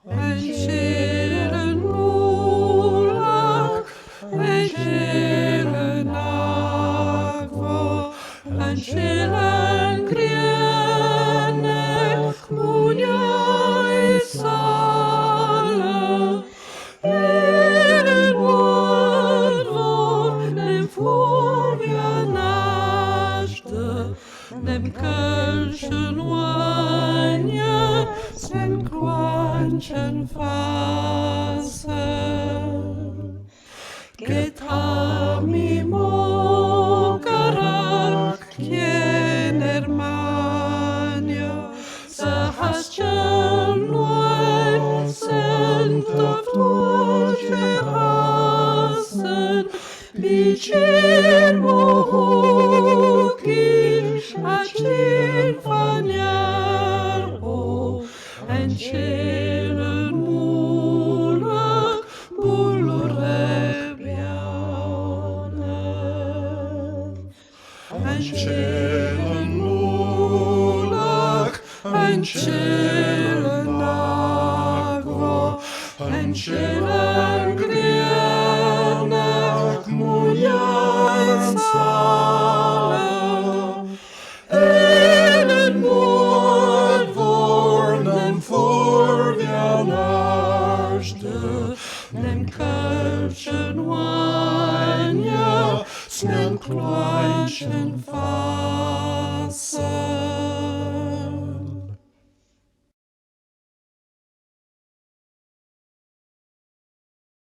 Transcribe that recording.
Ein chillen mulak, ein chillen agvo, ein chillen grienek, munia isale, in woord nem vorvia naște, nem kölschen wanje, sen quanchen fasen. Getami mogarak kiener mania, sa haschen noel sent of torche hasen, bichin mohoki, achin fanyar o, en chillen mulak, bulurek biaunen. Ein chillen mulak, ein chillen agvo, ein chillen